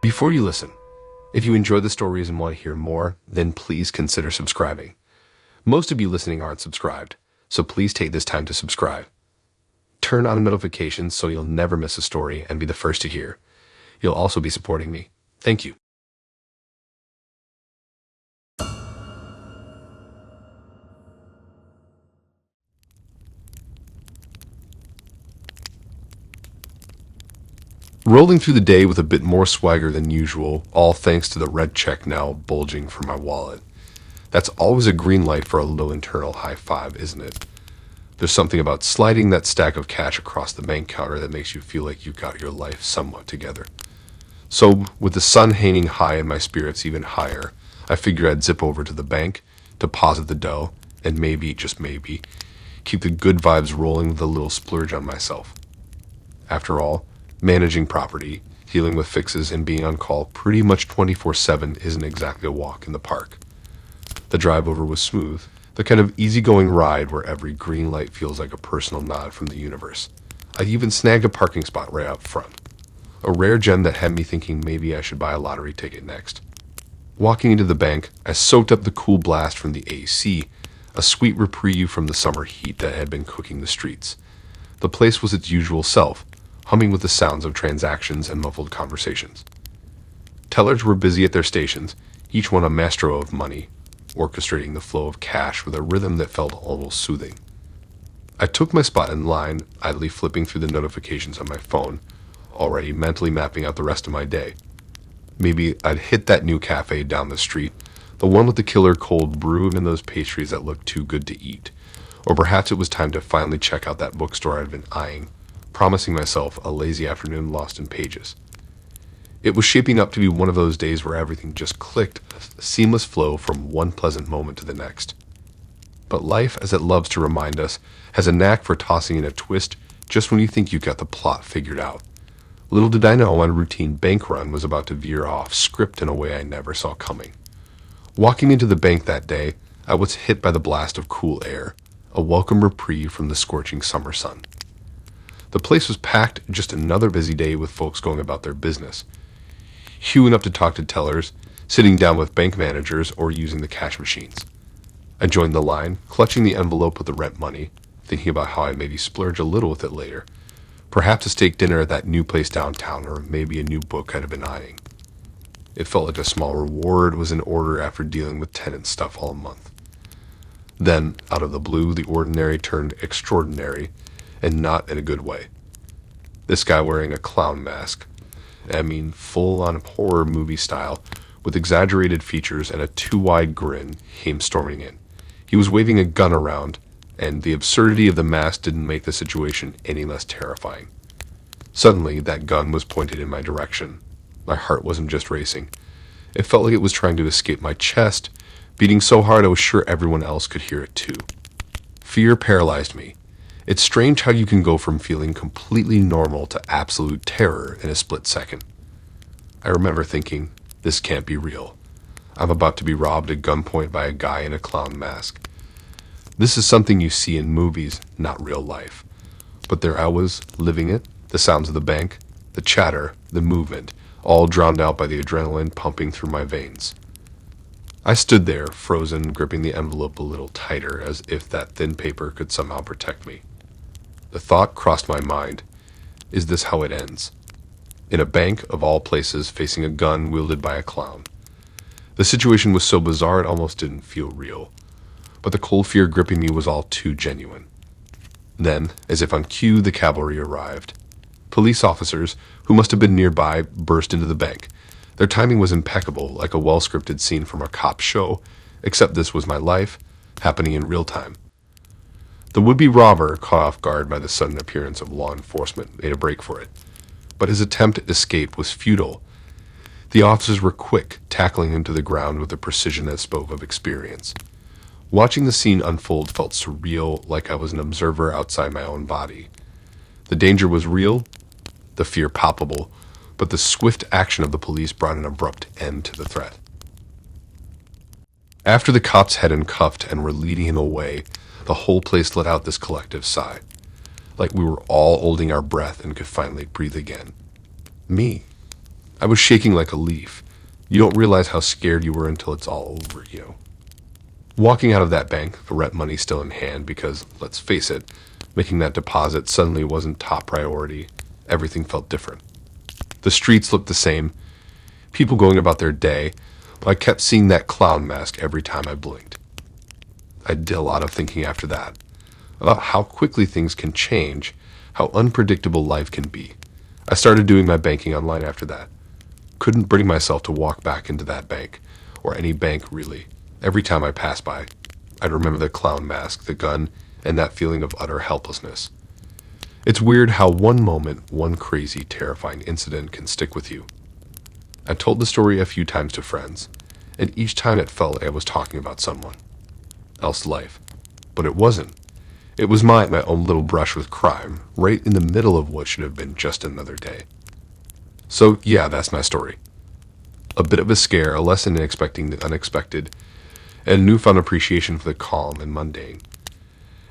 Before you listen, if you enjoy the stories and want to hear more, then please consider subscribing. Most of you listening aren't subscribed, so please take this time to subscribe. Turn on notifications so you'll never miss a story and be the first to hear. You'll also be supporting me. Thank you. Rolling through the day with a bit more swagger than usual, all thanks to the red check now bulging from my wallet. That's always a green light for a little internal high five, isn't it? There's something about sliding that stack of cash across the bank counter that makes you feel like you've got your life somewhat together. So, with the sun hanging high and my spirits even higher, I figured I'd zip over to the bank, deposit the dough, and maybe, just maybe, keep the good vibes rolling with a little splurge on myself. After all, managing property, dealing with fixes, and being on call pretty much 24/7 isn't exactly a walk in the park. The drive over was smooth, the kind of easygoing ride where every green light feels like a personal nod from the universe. I even snagged a parking spot right up front. A rare gem that had me thinking maybe I should buy a lottery ticket next. Walking into the bank, I soaked up the cool blast from the AC, a sweet reprieve from the summer heat that had been cooking the streets. The place was its usual self, humming with the sounds of transactions and muffled conversations. Tellers were busy at their stations, each one a maestro of money, orchestrating the flow of cash with a rhythm that felt almost soothing. I took my spot in line, idly flipping through the notifications on my phone, already mentally mapping out the rest of my day. Maybe I'd hit that new cafe down the street, the one with the killer cold brew and those pastries that looked too good to eat. Or perhaps it was time to finally check out that bookstore I'd been eyeing, promising myself a lazy afternoon lost in pages. It was shaping up to be one of those days where everything just clicked, a seamless flow from one pleasant moment to the next. But life, as it loves to remind us, has a knack for tossing in a twist just when you think you've got the plot figured out. Little did I know my routine bank run was about to veer off script in a way I never saw coming. Walking into the bank that day, I was hit by the blast of cool air, a welcome reprieve from the scorching summer sun. The place was packed, just another busy day with folks going about their business, queuing up to talk to tellers, sitting down with bank managers, or using the cash machines. I joined the line, clutching the envelope with the rent money, thinking about how I'd maybe splurge a little with it later. Perhaps a steak dinner at that new place downtown, or maybe a new book I'd have been eyeing. It felt like a small reward was in order after dealing with tenant stuff all month. Then, out of the blue, the ordinary turned extraordinary, and not in a good way. This guy wearing a clown mask, full-on horror movie style, with exaggerated features and a too-wide grin, came storming in. He was waving a gun around, and the absurdity of the mask didn't make the situation any less terrifying. Suddenly, that gun was pointed in my direction. My heart wasn't just racing. It felt like it was trying to escape my chest, beating so hard I was sure everyone else could hear it too. Fear paralyzed me. It's strange how you can go from feeling completely normal to absolute terror in a split second. I remember thinking, this can't be real. I'm about to be robbed at gunpoint by a guy in a clown mask. This is something you see in movies, not real life. But there I was, living it, the sounds of the bank, the chatter, the movement, all drowned out by the adrenaline pumping through my veins. I stood there, frozen, gripping the envelope a little tighter, as if that thin paper could somehow protect me. The thought crossed my mind, is this how it ends? In a bank, of all places, facing a gun wielded by a clown. The situation was so bizarre it almost didn't feel real, but the cold fear gripping me was all too genuine. Then, as if on cue, the cavalry arrived. Police officers, who must have been nearby, burst into the bank. Their timing was impeccable, like a well-scripted scene from a cop show, except this was my life, happening in real time. The would-be robber, caught off guard by the sudden appearance of law enforcement, made a break for it. But his attempt at escape was futile. The officers were quick, tackling him to the ground with a precision that spoke of experience. Watching the scene unfold felt surreal, like I was an observer outside my own body. The danger was real, the fear palpable, but the swift action of the police brought an abrupt end to the threat. After the cops had him cuffed and were leading him away, the whole place let out this collective sigh, like we were all holding our breath and could finally breathe again. Me. I was shaking like a leaf. You don't realize how scared you were until it's all over. Walking out of that bank, the rent money still in hand because, let's face it, making that deposit suddenly wasn't top priority. Everything felt different. The streets looked the same, people going about their day, but I kept seeing that clown mask every time I blinked. I did a lot of thinking after that, about how quickly things can change, how unpredictable life can be. I started doing my banking online after that. Couldn't bring myself to walk back into that bank, or any bank really. Every time I passed by, I'd remember the clown mask, the gun, and that feeling of utter helplessness. It's weird how one moment, one crazy, terrifying incident can stick with you. I told the story a few times to friends, and each time it felt like I was talking about someone else's life. But it wasn't. It was my own little brush with crime, right in the middle of what should have been just another day. So yeah, that's my story. A bit of a scare, a lesson in expecting the unexpected, and a newfound appreciation for the calm and mundane.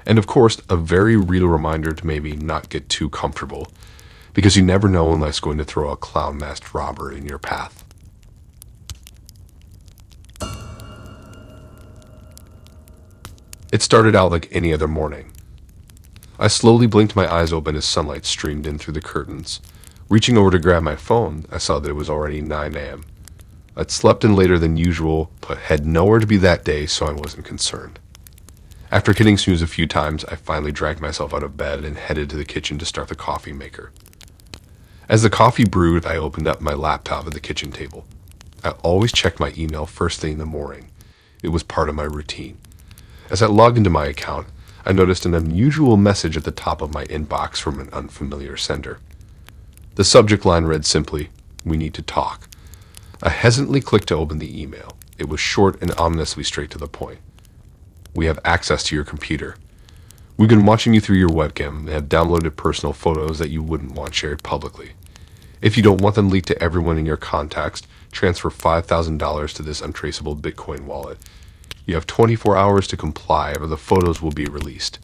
And of course, a very real reminder to maybe not get too comfortable, because you never know when life's going to throw a clown-masked robber in your path. It started out like any other morning. I slowly blinked my eyes open as sunlight streamed in through the curtains. Reaching over to grab my phone, I saw that it was already 9 a.m. I'd slept in later than usual, but had nowhere to be that day, so I wasn't concerned. After hitting snooze a few times, I finally dragged myself out of bed and headed to the kitchen to start the coffee maker. As the coffee brewed, I opened up my laptop at the kitchen table. I always checked my email first thing in the morning. It was part of my routine. As I logged into my account, I noticed an unusual message at the top of my inbox from an unfamiliar sender. The subject line read simply, "We need to talk." I hesitantly clicked to open the email. It was short and ominously straight to the point. "We have access to your computer. We've been watching you through your webcam and have downloaded personal photos that you wouldn't want shared publicly. If you don't want them leaked to everyone in your contacts, transfer $5,000 to this untraceable Bitcoin wallet. You have 24 hours to comply or the photos will be released."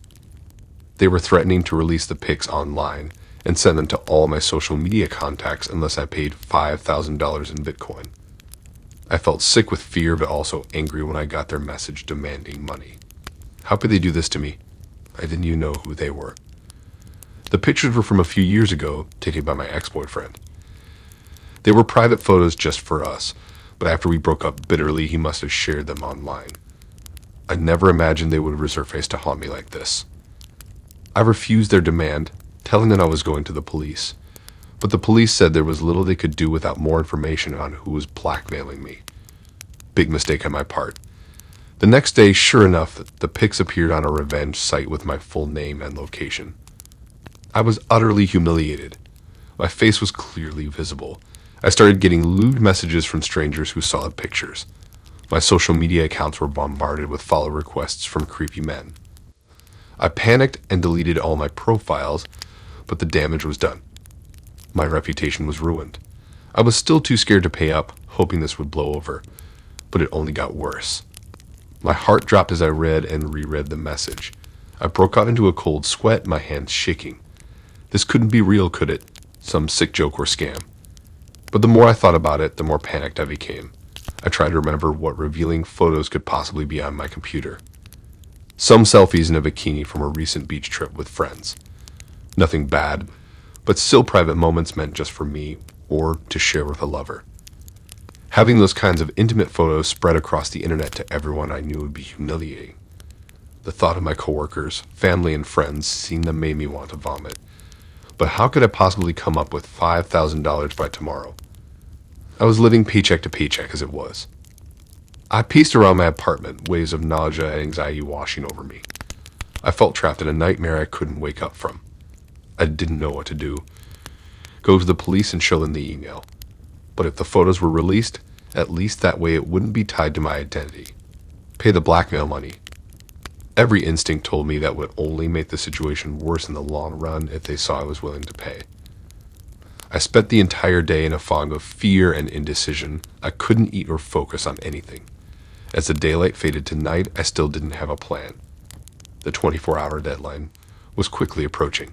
They were threatening to release the pics online and send them to all my social media contacts unless I paid $5,000 in Bitcoin. I felt sick with fear but also angry when I got their message demanding money. How could they do this to me? I didn't even know who they were. The pictures were from a few years ago, taken by my ex-boyfriend. They were private photos just for us, but after we broke up bitterly, he must have shared them online. I never imagined they would resurface to haunt me like this. I refused their demand, telling them I was going to the police. But the police said there was little they could do without more information on who was blackmailing me. Big mistake on my part. The next day, sure enough, the pics appeared on a revenge site with my full name and location. I was utterly humiliated. My face was clearly visible. I started getting lewd messages from strangers who saw the pictures. My social media accounts were bombarded with follow requests from creepy men. I panicked and deleted all my profiles, but the damage was done. My reputation was ruined. I was still too scared to pay up, hoping this would blow over, but it only got worse. My heart dropped as I read and reread the message. I broke out into a cold sweat, my hands shaking. This couldn't be real, could it? Some sick joke or scam. But the more I thought about it, the more panicked I became. I tried to remember what revealing photos could possibly be on my computer. Some selfies in a bikini from a recent beach trip with friends. Nothing bad, but still private moments meant just for me or to share with a lover. Having those kinds of intimate photos spread across the internet to everyone I knew would be humiliating. The thought of my coworkers, family, and friends seeing them made me want to vomit. But how could I possibly come up with $5,000 by tomorrow? I was living paycheck to paycheck as it was. I paced around my apartment, waves of nausea and anxiety washing over me. I felt trapped in a nightmare I couldn't wake up from. I didn't know what to do. Go to the police and show them the email. But if the photos were released, at least that way it wouldn't be tied to my identity. Pay the blackmail money. Every instinct told me that would only make the situation worse in the long run if they saw I was willing to pay. I spent the entire day in a fog of fear and indecision. I couldn't eat or focus on anything. As the daylight faded to night, I still didn't have a plan. The 24-hour deadline was quickly approaching.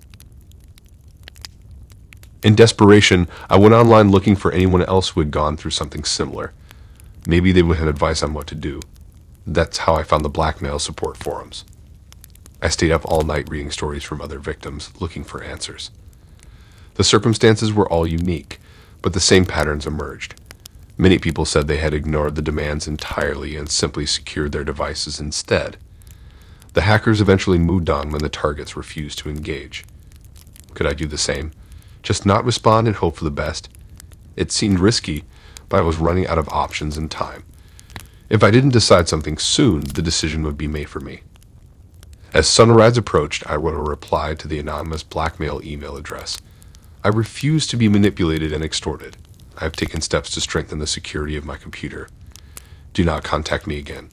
In desperation, I went online looking for anyone else who had gone through something similar. Maybe they would have advice on what to do. That's how I found the Blackmail support forums. I stayed up all night reading stories from other victims, looking for answers. The circumstances were all unique, but the same patterns emerged. Many people said they had ignored the demands entirely and simply secured their devices instead. The hackers eventually moved on when the targets refused to engage. Could I do the same? Just not respond and hope for the best? It seemed risky, but I was running out of options and time. If I didn't decide something soon, the decision would be made for me. As sunrise approached, I wrote a reply to the anonymous Blackmail email address. I refuse to be manipulated and extorted. I have taken steps to strengthen the security of my computer. Do not contact me again.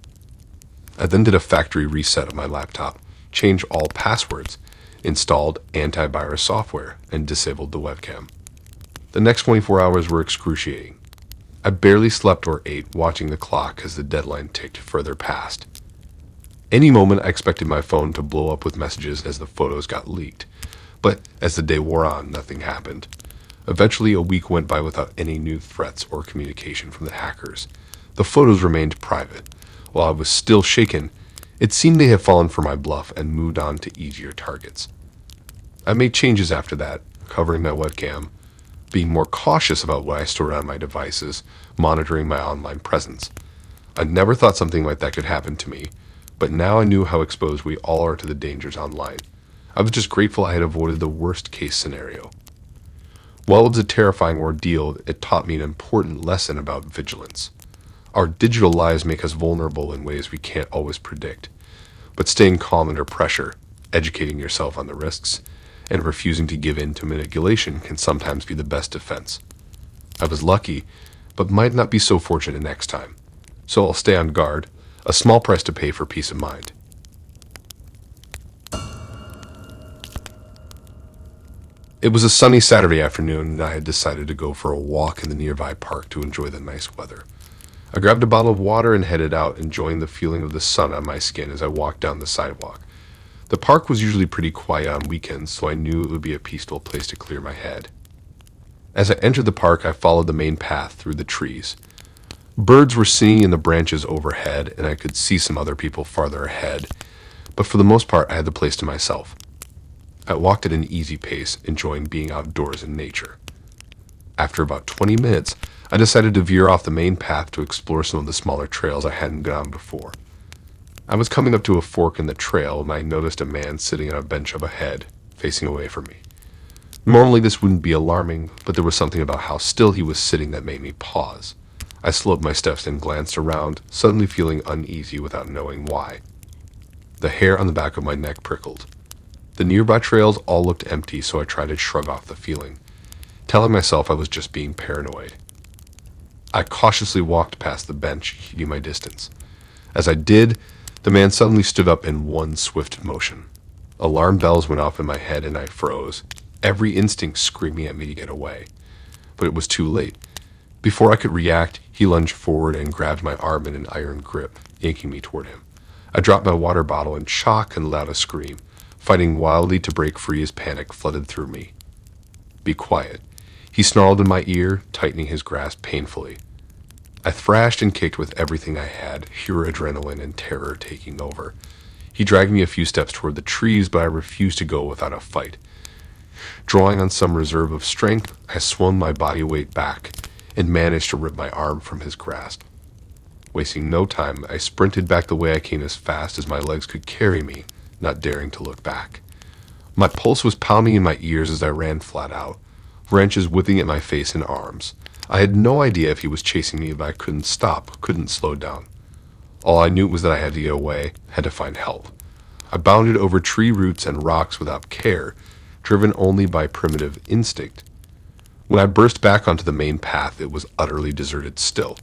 I then did a factory reset of my laptop, changed all passwords, installed antivirus software, and disabled the webcam. The next 24 hours were excruciating. I barely slept or ate, watching the clock as the deadline ticked further past. Any moment I expected my phone to blow up with messages as the photos got leaked, but as the day wore on, nothing happened. Eventually, a week went by without any new threats or communication from the hackers. The photos remained private. While I was still shaken, it seemed they had fallen for my bluff and moved on to easier targets. I made changes after that, covering my webcam, being more cautious about what I stored on my devices, monitoring my online presence. I never thought something like that could happen to me, but now I knew how exposed we all are to the dangers online. I was just grateful I had avoided the worst-case scenario. While it was a terrifying ordeal, it taught me an important lesson about vigilance. Our digital lives make us vulnerable in ways we can't always predict, but staying calm under pressure, educating yourself on the risks, and refusing to give in to manipulation can sometimes be the best defense. I was lucky, but might not be so fortunate next time, so I'll stay on guard, a small price to pay for peace of mind. It was a sunny Saturday afternoon, and I had decided to go for a walk in the nearby park to enjoy the nice weather. I grabbed a bottle of water and headed out, enjoying the feeling of the sun on my skin as I walked down the sidewalk. The park was usually pretty quiet on weekends, so I knew it would be a peaceful place to clear my head. As I entered the park, I followed the main path through the trees. Birds were singing in the branches overhead, and I could see some other people farther ahead, but for the most part, I had the place to myself. I walked at an easy pace, enjoying being outdoors in nature. After about 20 minutes, I decided to veer off the main path to explore some of the smaller trails I hadn't gone before. I was coming up to a fork in the trail when I noticed a man sitting on a bench up ahead, facing away from me. Normally this wouldn't be alarming, but there was something about how still he was sitting that made me pause. I slowed my steps and glanced around, suddenly feeling uneasy without knowing why. The hair on the back of my neck prickled. The nearby trails all looked empty, so I tried to shrug off the feeling, telling myself I was just being paranoid. I cautiously walked past the bench, heeding my distance. As I did, the man suddenly stood up in one swift motion. Alarm bells went off in my head and I froze, every instinct screaming at me to get away. But it was too late. Before I could react, he lunged forward and grabbed my arm in an iron grip, yanking me toward him. I dropped my water bottle in shock and let out a scream, fighting wildly to break free as panic flooded through me. "Be quiet." He snarled in my ear, tightening his grasp painfully. I thrashed and kicked with everything I had, pure adrenaline and terror taking over. He dragged me a few steps toward the trees, but I refused to go without a fight. Drawing on some reserve of strength, I swung my body weight back and managed to rip my arm from his grasp. Wasting no time, I sprinted back the way I came as fast as my legs could carry me, not daring to look back. My pulse was pounding in my ears as I ran flat out, wrenches whipping at my face and arms. I had no idea if he was chasing me, but I couldn't stop, couldn't slow down. All I knew was that I had to get away, had to find help. I bounded over tree roots and rocks without care, driven only by primitive instinct. When I burst back onto the main path, it was utterly deserted still.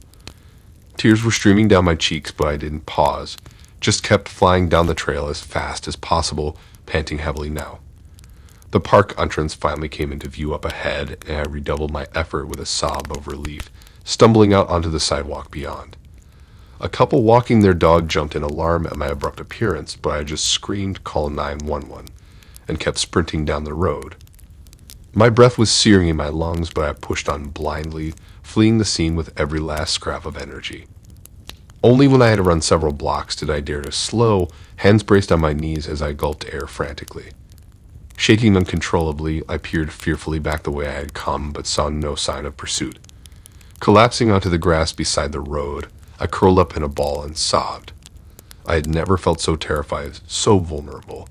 Tears were streaming down my cheeks, but I didn't pause, just kept flying down the trail as fast as possible, panting heavily now. The park entrance finally came into view up ahead, and I redoubled my effort with a sob of relief, stumbling out onto the sidewalk beyond. A couple walking their dog jumped in alarm at my abrupt appearance, but I just screamed, "Call 911," and kept sprinting down the road. My breath was searing in my lungs, but I pushed on blindly, fleeing the scene with every last scrap of energy. Only when I had to run several blocks did I dare to slow, hands braced on my knees as I gulped air frantically. Shaking uncontrollably, I peered fearfully back the way I had come, but saw no sign of pursuit. Collapsing onto the grass beside the road, I curled up in a ball and sobbed. I had never felt so terrified, so vulnerable.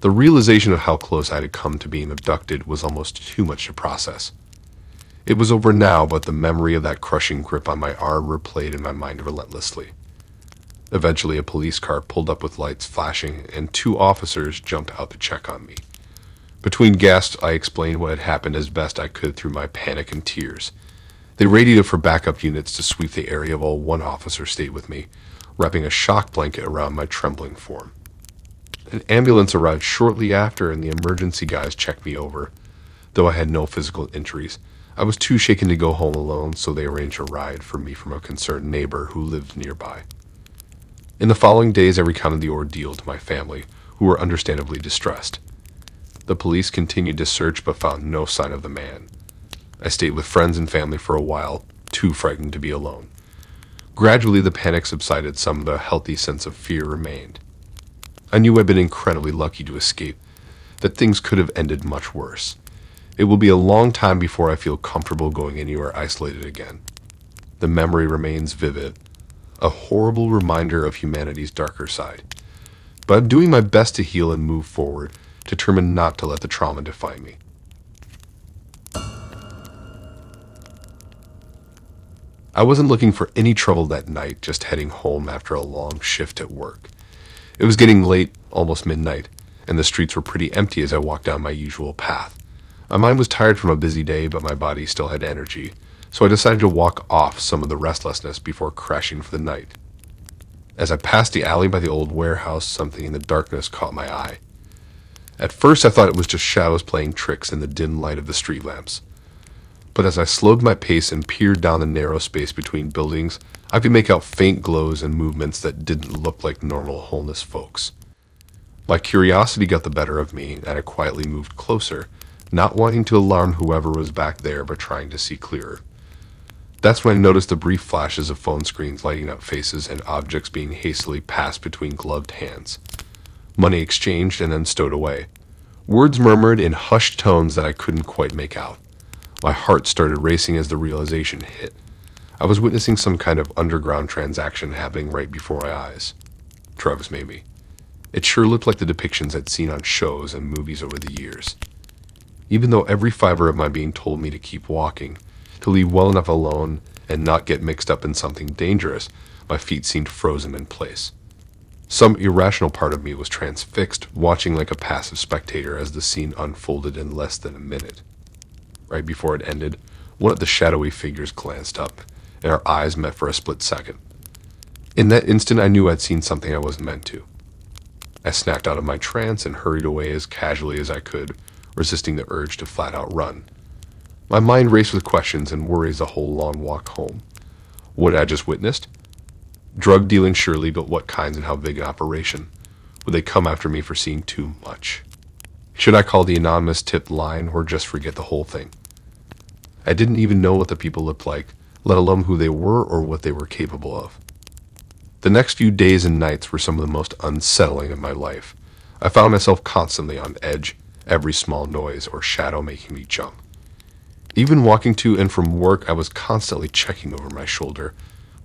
The realization of how close I had come to being abducted was almost too much to process. It was over now, but the memory of that crushing grip on my arm replayed in my mind relentlessly. Eventually, a police car pulled up with lights flashing, and 2 officers jumped out to check on me. Between gasps, I explained what had happened as best I could through my panic and tears. They radioed for backup units to sweep the area while one officer stayed with me, wrapping a shock blanket around my trembling form. An ambulance arrived shortly after, and the emergency guys checked me over. Though I had no physical injuries, I was too shaken to go home alone, so they arranged a ride for me from a concerned neighbor who lived nearby. In the following days, I recounted the ordeal to my family, who were understandably distressed. The police continued to search but found no sign of the man. I stayed with friends and family for a while, too frightened to be alone. Gradually, the panic subsided, some of the healthy sense of fear remained. I knew I'd been incredibly lucky to escape, that things could have ended much worse. It will be a long time before I feel comfortable going anywhere isolated again. The memory remains vivid, a horrible reminder of humanity's darker side. But I'm doing my best to heal and move forward, determined not to let the trauma define me. I wasn't looking for any trouble that night, just heading home after a long shift at work. It was getting late, almost midnight, and the streets were pretty empty as I walked down my usual path. My mind was tired from a busy day, but my body still had energy, so I decided to walk off some of the restlessness before crashing for the night. As I passed the alley by the old warehouse, something in the darkness caught my eye. At first I thought it was just shadows playing tricks in the dim light of the street lamps. But as I slowed my pace and peered down the narrow space between buildings, I could make out faint glows and movements that didn't look like normal wholeness folks. My curiosity got the better of me, and I quietly moved closer, not wanting to alarm whoever was back there, but trying to see clearer. That's when I noticed the brief flashes of phone screens lighting up faces and objects being hastily passed between gloved hands. Money exchanged and then stowed away. Words murmured in hushed tones that I couldn't quite make out. My heart started racing as the realization hit. I was witnessing some kind of underground transaction happening right before my eyes. Drugs, maybe. It sure looked like the depictions I'd seen on shows and movies over the years. Even though every fiber of my being told me to keep walking, to leave well enough alone and not get mixed up in something dangerous, my feet seemed frozen in place. Some irrational part of me was transfixed, watching like a passive spectator as the scene unfolded in less than a minute. Right before it ended, one of the shadowy figures glanced up, and our eyes met for a split second. In that instant, I knew I'd seen something I wasn't meant to. I snapped out of my trance and hurried away as casually as I could, resisting the urge to flat out run. My mind raced with questions and worries the whole long walk home. What had I just witnessed? Drug dealing surely, but what kinds and how big an operation? Would they come after me for seeing too much? Should I call the anonymous tip line or just forget the whole thing? I didn't even know what the people looked like, let alone who they were or what they were capable of. The next few days and nights were some of the most unsettling of my life. I found myself constantly on edge, every small noise or shadow making me jump. Even walking to and from work, I was constantly checking over my shoulder,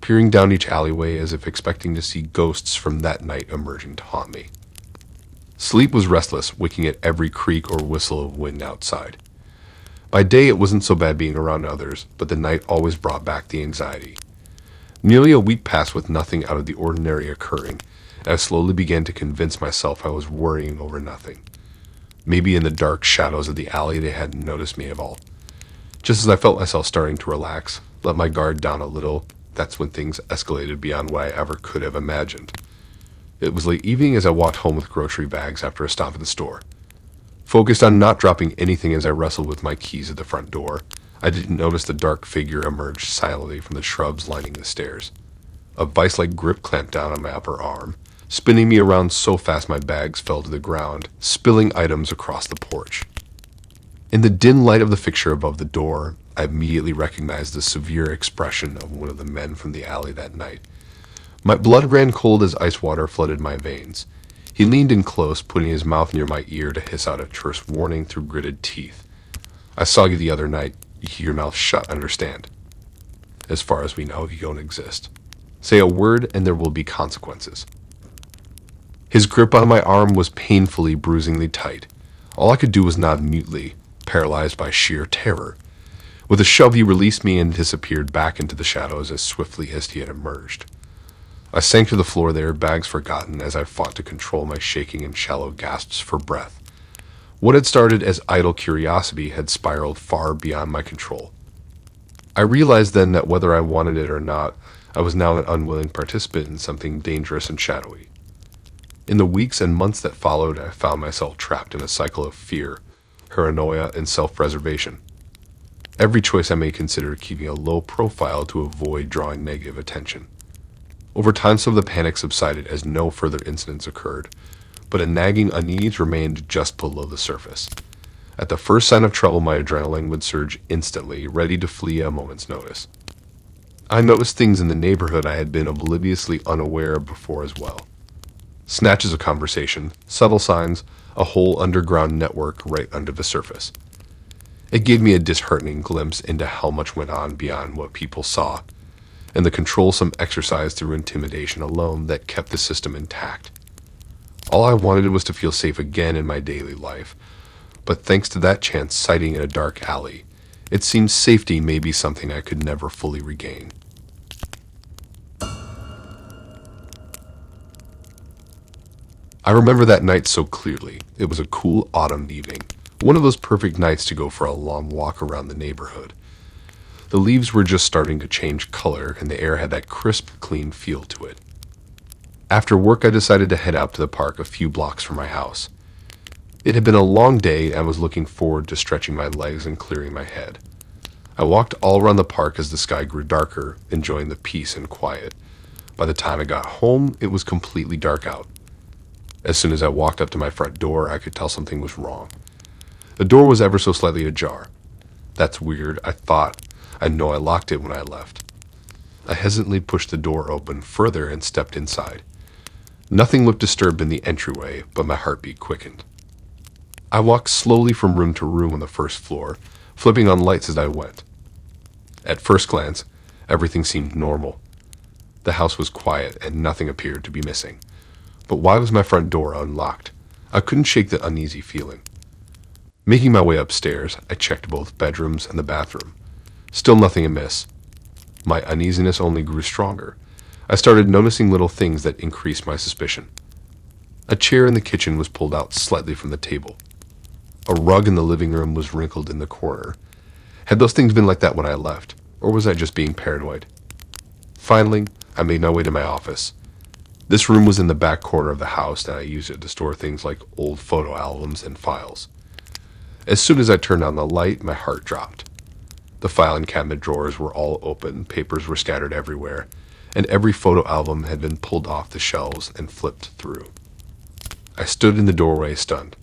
peering down each alleyway as if expecting to see ghosts from that night emerging to haunt me. Sleep was restless, waking at every creak or whistle of wind outside. By day, it wasn't so bad being around others, but the night always brought back the anxiety. Nearly a week passed with nothing out of the ordinary occurring, and I slowly began to convince myself I was worrying over nothing. Maybe in the dark shadows of the alley they hadn't noticed me at all. Just as I felt myself starting to relax, let my guard down a little, that's when things escalated beyond what I ever could have imagined. It was late evening as I walked home with grocery bags after a stop at the store. Focused on not dropping anything as I wrestled with my keys at the front door, I didn't notice the dark figure emerge silently from the shrubs lining the stairs. A vice-like grip clamped down on my upper arm, spinning me around so fast my bags fell to the ground, spilling items across the porch. In the dim light of the fixture above the door, I immediately recognized the severe expression of one of the men from the alley that night. My blood ran cold as ice water flooded my veins. He leaned in close, putting his mouth near my ear to hiss out a terse warning through gritted teeth. "I saw you the other night. You keep your mouth shut, understand? As far as we know, you don't exist. Say a word and there will be consequences." His grip on my arm was painfully, bruisingly tight. All I could do was nod mutely, paralyzed by sheer terror. With a shove, he released me and disappeared back into the shadows as swiftly as he had emerged. I sank to the floor there, bags forgotten, as I fought to control my shaking and shallow gasps for breath. What had started as idle curiosity had spiraled far beyond my control. I realized then that whether I wanted it or not, I was now an unwilling participant in something dangerous and shadowy. In the weeks and months that followed, I found myself trapped in a cycle of fear, paranoia, and self-preservation. Every choice I made considered keeping a low profile to avoid drawing negative attention. Over time, some of the panic subsided as no further incidents occurred, but a nagging unease remained just below the surface. At the first sign of trouble, my adrenaline would surge instantly, ready to flee at a moment's notice. I noticed things in the neighborhood I had been obliviously unaware of before as well. Snatches of conversation, subtle signs, a whole underground network right under the surface. It gave me a disheartening glimpse into how much went on beyond what people saw, and the controlsome exercise through intimidation alone that kept the system intact. All I wanted was to feel safe again in my daily life, but thanks to that chance sighting in a dark alley, it seemed safety may be something I could never fully regain. I remember that night so clearly. It was a cool autumn evening, one of those perfect nights to go for a long walk around the neighborhood. The leaves were just starting to change color, and the air had that crisp, clean feel to it. After work, I decided to head out to the park a few blocks from my house. It had been a long day, and I was looking forward to stretching my legs and clearing my head. I walked all around the park as the sky grew darker, enjoying the peace and quiet. By the time I got home, it was completely dark out. As soon as I walked up to my front door, I could tell something was wrong. The door was ever so slightly ajar. That's weird, I thought. I know I locked it when I left. I hesitantly pushed the door open further and stepped inside. Nothing looked disturbed in the entryway, but my heartbeat quickened. I walked slowly from room to room on the first floor, flipping on lights as I went. At first glance, everything seemed normal. The house was quiet and nothing appeared to be missing. But why was my front door unlocked? I couldn't shake the uneasy feeling. Making my way upstairs, I checked both bedrooms and the bathroom. Still nothing amiss. My uneasiness only grew stronger. I started noticing little things that increased my suspicion. A chair in the kitchen was pulled out slightly from the table. A rug in the living room was wrinkled in the corner. Had those things been like that when I left, or was I just being paranoid? Finally, I made my way to my office. This room was in the back corner of the house, and I used it to store things like old photo albums and files. As soon as I turned on the light, my heart dropped. The filing cabinet drawers were all open, papers were scattered everywhere, and every photo album had been pulled off the shelves and flipped through. I stood in the doorway stunned.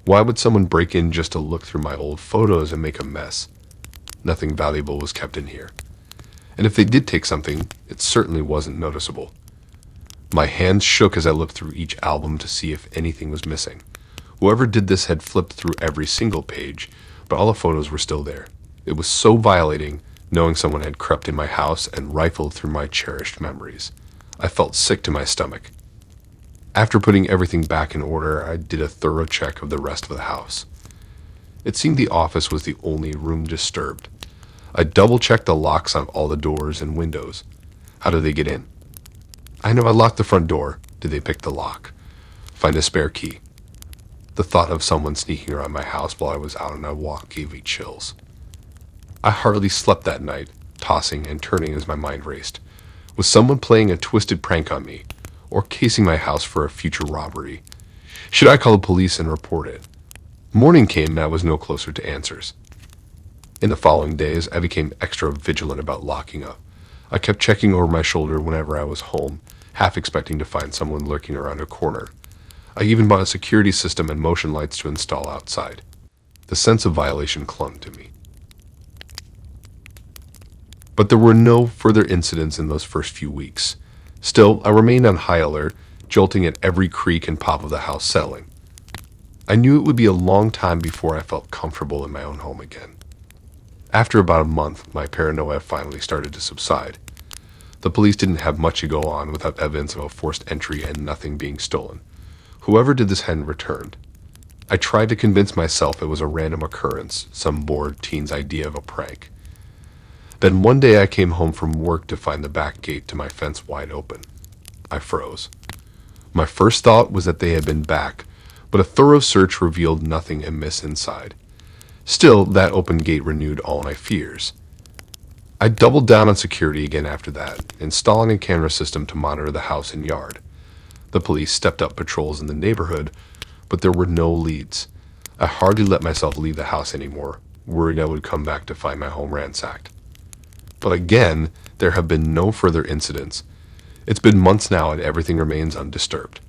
Why would someone break in just to look through my old photos and make a mess? Nothing valuable was kept in here. And if they did take something, it certainly wasn't noticeable. My hands shook as I looked through each album to see if anything was missing. Whoever did this had flipped through every single page, but all the photos were still there. It was so violating, knowing someone had crept in my house and rifled through my cherished memories. I felt sick to my stomach. After putting everything back in order, I did a thorough check of the rest of the house. It seemed the office was the only room disturbed. I double-checked the locks on all the doors and windows. How did they get in? I know I locked the front door. Did they pick the lock? Find a spare key? The thought of someone sneaking around my house while I was out on a walk gave me chills. I hardly slept that night, tossing and turning as my mind raced. Was someone playing a twisted prank on me, or casing my house for a future robbery? Should I call the police and report it? Morning came and I was no closer to answers. In the following days, I became extra vigilant about locking up. I kept checking over my shoulder whenever I was home, half expecting to find someone lurking around a corner. I even bought a security system and motion lights to install outside. The sense of violation clung to me. But there were no further incidents in those first few weeks. Still, I remained on high alert, jolting at every creak and pop of the house settling. I knew it would be a long time before I felt comfortable in my own home again. After about a month, my paranoia finally started to subside. The police didn't have much to go on without evidence of a forced entry and nothing being stolen. Whoever did this hadn't returned. I tried to convince myself it was a random occurrence, some bored teen's idea of a prank. Then one day I came home from work to find the back gate to my fence wide open. I froze. My first thought was that they had been back, but a thorough search revealed nothing amiss inside. Still, that open gate renewed all my fears. I doubled down on security again after that, installing a camera system to monitor the house and yard. The police stepped up patrols in the neighborhood, but there were no leads. I hardly let myself leave the house anymore, worried I would come back to find my home ransacked. But again, there have been no further incidents. It's been months now and everything remains undisturbed.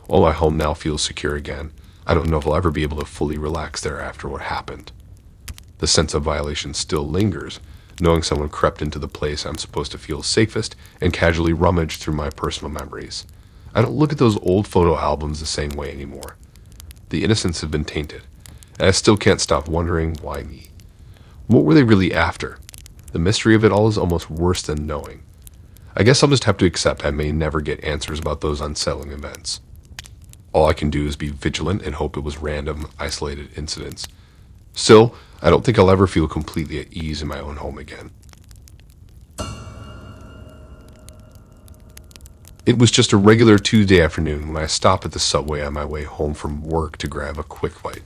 While my home now feels secure again, I don't know if I'll ever be able to fully relax there after what happened. The sense of violation still lingers, knowing someone crept into the place I'm supposed to feel safest and casually rummaged through my personal memories. I don't look at those old photo albums the same way anymore. The innocents have been tainted, and I still can't stop wondering why me. What were they really after? The mystery of it all is almost worse than knowing. I guess I'll just have to accept I may never get answers about those unsettling events. All I can do is be vigilant and hope it was random, isolated incidents. Still, I don't think I'll ever feel completely at ease in my own home again. It was just a regular Tuesday afternoon when I stopped at the subway on my way home from work to grab a quick bite.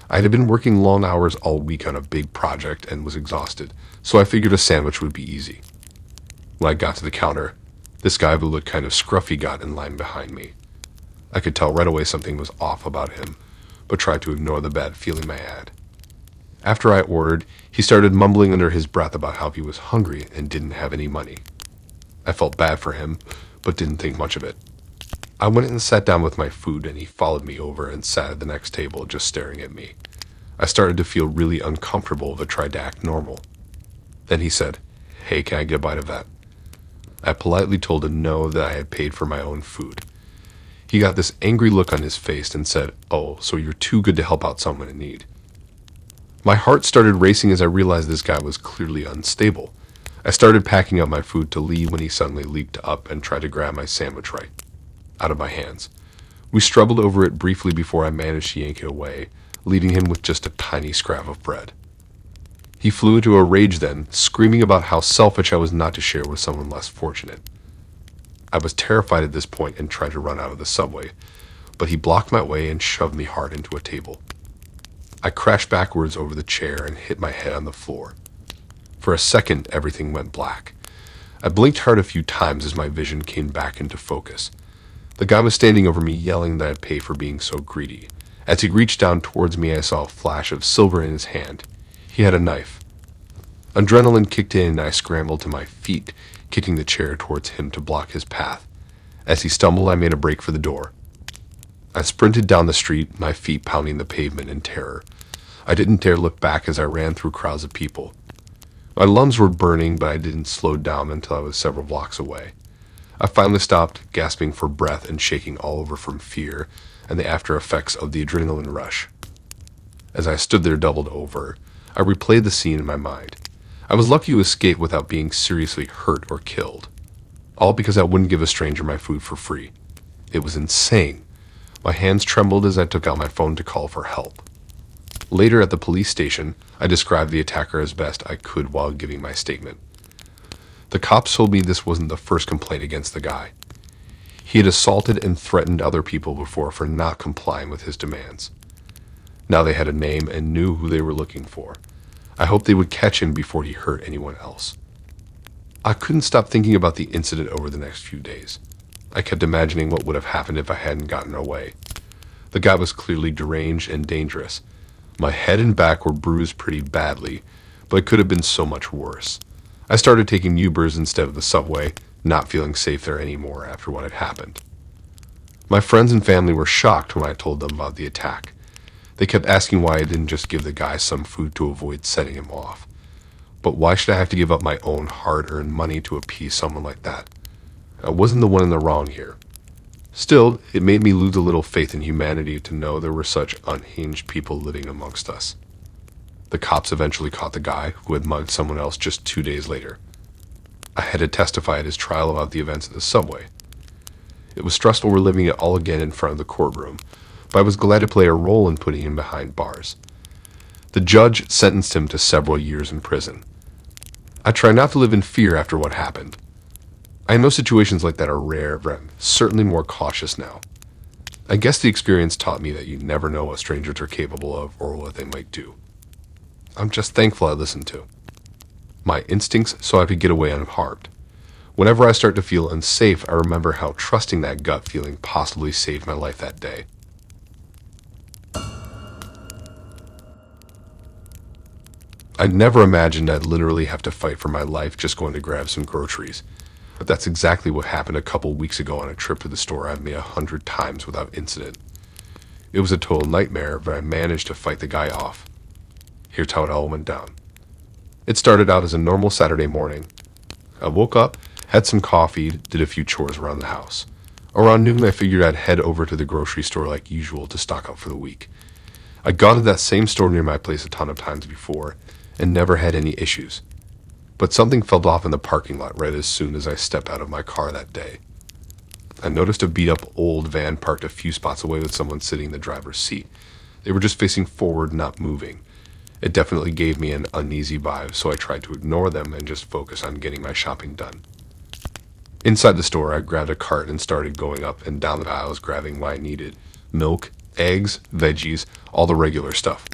I had been working long hours all week on a big project and was exhausted, so I figured a sandwich would be easy. When I got to the counter, this guy who looked kind of scruffy got in line behind me. I could tell right away something was off about him, but tried to ignore the bad feeling I had. After I ordered, he started mumbling under his breath about how he was hungry and didn't have any money. I felt bad for him, but didn't think much of it. I went and sat down with my food, and he followed me over and sat at the next table just staring at me. I started to feel really uncomfortable but tried to act normal. Then he said, "Hey, can I get a bite of that?" I politely told him no, that I had paid for my own food. He got this angry look on his face and said, "Oh, so you're too good to help out someone in need." My heart started racing as I realized this guy was clearly unstable. I started packing up my food to leave when he suddenly leaped up and tried to grab my sandwich right out of my hands. We struggled over it briefly before I managed to yank it away, leaving him with just a tiny scrap of bread. He flew into a rage then, screaming about how selfish I was not to share with someone less fortunate. I was terrified at this point and tried to run out of the subway, but he blocked my way and shoved me hard into a table. I crashed backwards over the chair and hit my head on the floor. For a second, everything went black. I blinked hard a few times as my vision came back into focus. The guy was standing over me yelling that I'd pay for being so greedy. As he reached down towards me, I saw a flash of silver in his hand. He had a knife. Adrenaline kicked in and I scrambled to my feet, kicking the chair towards him to block his path. As he stumbled, I made a break for the door. I sprinted down the street, my feet pounding the pavement in terror. I didn't dare look back as I ran through crowds of people. My lungs were burning, but I didn't slow down until I was several blocks away. I finally stopped, gasping for breath and shaking all over from fear and the after effects of the adrenaline rush. As I stood there doubled over, I replayed the scene in my mind. I was lucky to escape without being seriously hurt or killed. All because I wouldn't give a stranger my food for free. It was insane. My hands trembled as I took out my phone to call for help. Later at the police station, I described the attacker as best I could while giving my statement. The cops told me this wasn't the first complaint against the guy. He had assaulted and threatened other people before for not complying with his demands. Now they had a name and knew who they were looking for. I hoped they would catch him before he hurt anyone else. I couldn't stop thinking about the incident over the next few days. I kept imagining what would have happened if I hadn't gotten away. The guy was clearly deranged and dangerous. My head and back were bruised pretty badly, but it could have been so much worse. I started taking Ubers instead of the subway, not feeling safe there anymore after what had happened. My friends and family were shocked when I told them about the attack. They kept asking why I didn't just give the guy some food to avoid setting him off. But why should I have to give up my own hard-earned money to appease someone like that? I wasn't the one in the wrong here. Still, it made me lose a little faith in humanity to know there were such unhinged people living amongst us. The cops eventually caught the guy who had mugged someone else just 2 days later. I had to testify at his trial about the events in the subway. It was stressful reliving it all again in front of the courtroom, but I was glad to play a role in putting him behind bars. The judge sentenced him to several years in prison. I try not to live in fear after what happened. I know situations like that are rare, but I'm certainly more cautious now. I guess the experience taught me that you never know what strangers are capable of or what they might do. I'm just thankful I listened to my instincts so I could get away unharmed. Whenever I start to feel unsafe, I remember how trusting that gut feeling possibly saved my life that day. I never imagined I'd literally have to fight for my life just going to grab some groceries. But that's exactly what happened a couple weeks ago on a trip to the store I've made 100 times without incident. It was a total nightmare, but I managed to fight the guy off. Here's how it all went down. It started out as a normal Saturday morning. I woke up, had some coffee, did a few chores around the house. Around noon, I figured I'd head over to the grocery store like usual to stock up for the week. I'd gone to that same store near my place a ton of times before, and never had any issues. But something fell off in the parking lot right as soon as I stepped out of my car that day. I noticed a beat-up old van parked a few spots away with someone sitting in the driver's seat. They were just facing forward, not moving. It definitely gave me an uneasy vibe, so I tried to ignore them and just focus on getting my shopping done. Inside the store, I grabbed a cart and started going up and down the aisles grabbing what I needed. Milk, eggs, veggies, all the regular stuff.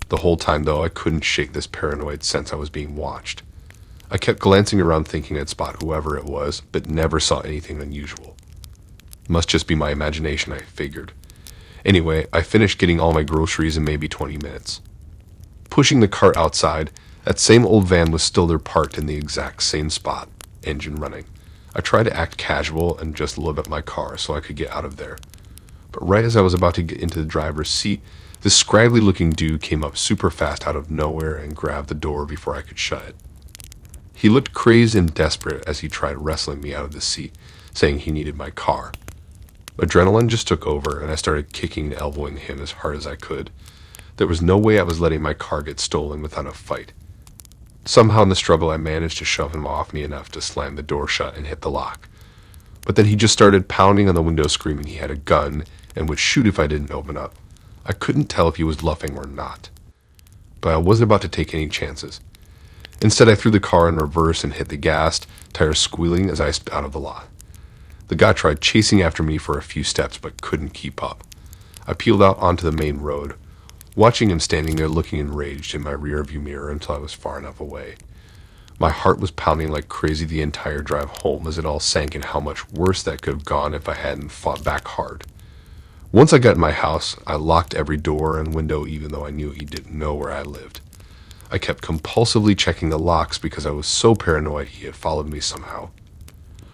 The whole time, though, I couldn't shake this paranoid sense I was being watched. I kept glancing around thinking I'd spot whoever it was, but never saw anything unusual. Must just be my imagination, I figured. Anyway, I finished getting all my groceries in maybe 20 minutes. Pushing the cart outside, that same old van was still there parked in the exact same spot, engine running. I tried to act casual and just load up my car so I could get out of there. But right as I was about to get into the driver's seat, this scraggly-looking dude came up super fast out of nowhere and grabbed the door before I could shut it. He looked crazed and desperate as he tried wrestling me out of the seat, saying he needed my car. Adrenaline just took over, and I started kicking and elbowing him as hard as I could. There was no way I was letting my car get stolen without a fight. Somehow in the struggle, I managed to shove him off me enough to slam the door shut and hit the lock. But then he just started pounding on the window screaming he had a gun and would shoot if I didn't open up. I couldn't tell if he was bluffing or not. But I wasn't about to take any chances. Instead, I threw the car in reverse and hit the gas, tires squealing as I sped out of the lot. The guy tried chasing after me for a few steps but couldn't keep up. I peeled out onto the main road, watching him standing there looking enraged in my rearview mirror until I was far enough away. My heart was pounding like crazy the entire drive home as it all sank in how much worse that could have gone if I hadn't fought back hard. Once I got in my house, I locked every door and window even though I knew he didn't know where I lived. I kept compulsively checking the locks because I was so paranoid he had followed me somehow.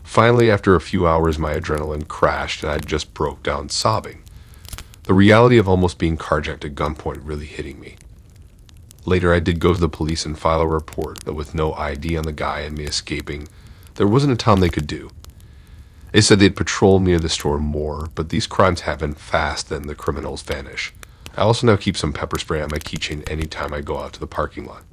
Finally, after a few hours, my adrenaline crashed and I just broke down sobbing. The reality of almost being carjacked at gunpoint really hitting me. Later, I did go to the police and file a report, but with no ID on the guy and me escaping, there wasn't a ton they could do. They said they'd patrol near the store more, but these crimes happen fast, then the criminals vanish. I also now keep some pepper spray on my keychain anytime I go out to the parking lot.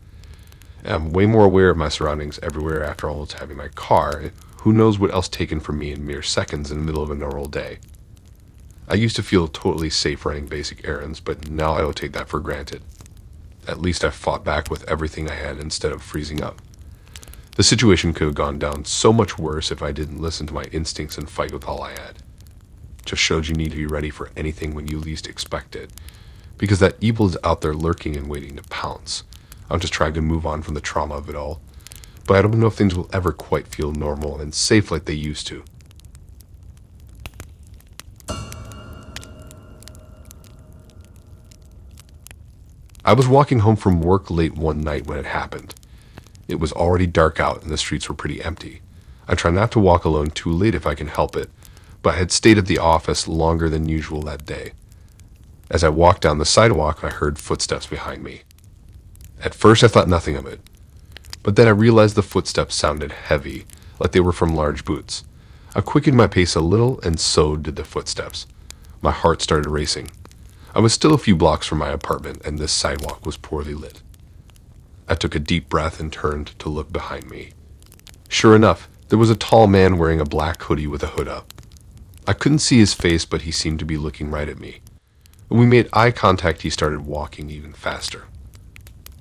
And I'm way more aware of my surroundings everywhere after almost having my car. Who knows what else taken from me in mere seconds in the middle of a normal day. I used to feel totally safe running basic errands, but now I don't take that for granted. At least I fought back with everything I had instead of freezing up. The situation could have gone down so much worse if I didn't listen to my instincts and fight with all I had. Just showed you need to be ready for anything when you least expect it. Because that evil is out there lurking and waiting to pounce. I'm just trying to move on from the trauma of it all. But I don't know if things will ever quite feel normal and safe like they used to. I was walking home from work late one night when it happened. It was already dark out and the streets were pretty empty. I try not to walk alone too late if I can help it, but I had stayed at the office longer than usual that day. As I walked down the sidewalk, I heard footsteps behind me. At first, I thought nothing of it, but then I realized the footsteps sounded heavy, like they were from large boots. I quickened my pace a little, and so did the footsteps. My heart started racing. I was still a few blocks from my apartment, and this sidewalk was poorly lit. I took a deep breath and turned to look behind me. Sure enough, there was a tall man wearing a black hoodie with a hood up. I couldn't see his face, but he seemed to be looking right at me. When we made eye contact, he started walking even faster.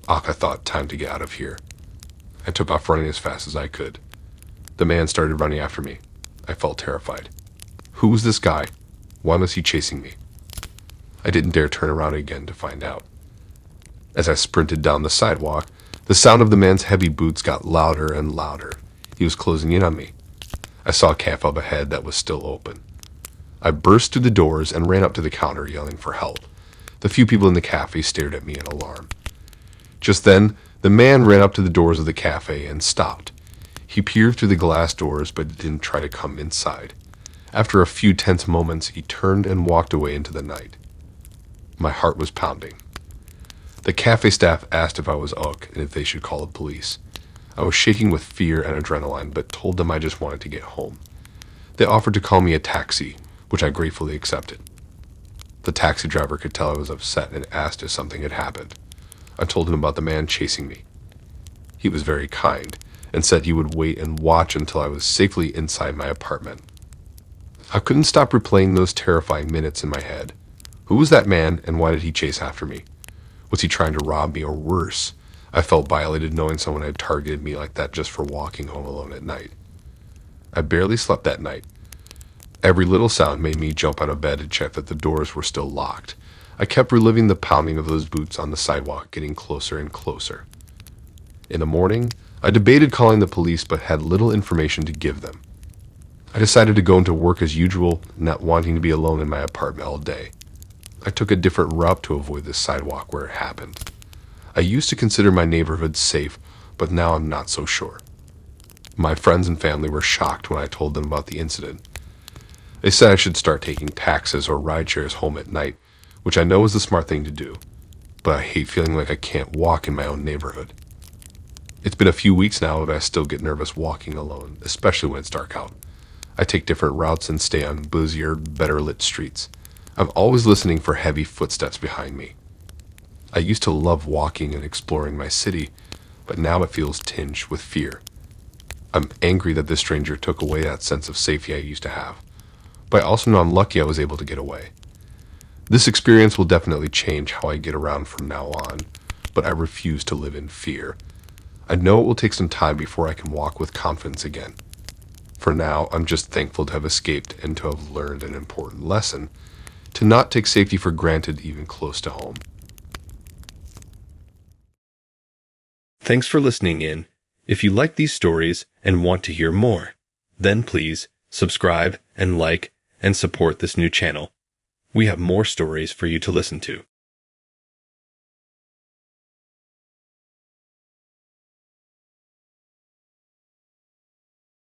I thought, time to get out of here. I took off running as fast as I could. The man started running after me. I felt terrified. Who was this guy? Why was he chasing me? I didn't dare turn around again to find out. As I sprinted down the sidewalk, the sound of the man's heavy boots got louder and louder. He was closing in on me. I saw a cafe up ahead that was still open. I burst through the doors and ran up to the counter yelling for help. The few people in the cafe stared at me in alarm. Just then, the man ran up to the doors of the cafe and stopped. He peered through the glass doors but didn't try to come inside. After a few tense moments, he turned and walked away into the night. My heart was pounding. The cafe staff asked if I was UK and if they should call the police. I was shaking with fear and adrenaline, but told them I just wanted to get home. They offered to call me a taxi, which I gratefully accepted. The taxi driver could tell I was upset and asked if something had happened. I told him about the man chasing me. He was very kind and said he would wait and watch until I was safely inside my apartment. I couldn't stop replaying those terrifying minutes in my head. Who was that man, and why did he chase after me? Was he trying to rob me, or worse? I felt violated knowing someone had targeted me like that just for walking home alone at night. I barely slept that night. Every little sound made me jump out of bed to check that the doors were still locked. I kept reliving the pounding of those boots on the sidewalk, getting closer and closer. In the morning, I debated calling the police but had little information to give them. I decided to go into work as usual, not wanting to be alone in my apartment all day. I took a different route to avoid the sidewalk where it happened. I used to consider my neighborhood safe, but now I'm not so sure. My friends and family were shocked when I told them about the incident. They said I should start taking taxis or ride shares home at night, which I know is the smart thing to do, but I hate feeling like I can't walk in my own neighborhood. It's been a few weeks now, but I still get nervous walking alone, especially when it's dark out. I take different routes and stay on busier, better lit streets. I'm always listening for heavy footsteps behind me. I used to love walking and exploring my city, but now it feels tinged with fear. I'm angry that this stranger took away that sense of safety I used to have, but I also know I'm lucky I was able to get away. This experience will definitely change how I get around from now on, but I refuse to live in fear. I know it will take some time before I can walk with confidence again. For now, I'm just thankful to have escaped and to have learned an important lesson, to not take safety for granted even close to home. Thanks for listening in. If you like these stories and want to hear more, then please subscribe and like and support this new channel. We have more stories for you to listen to.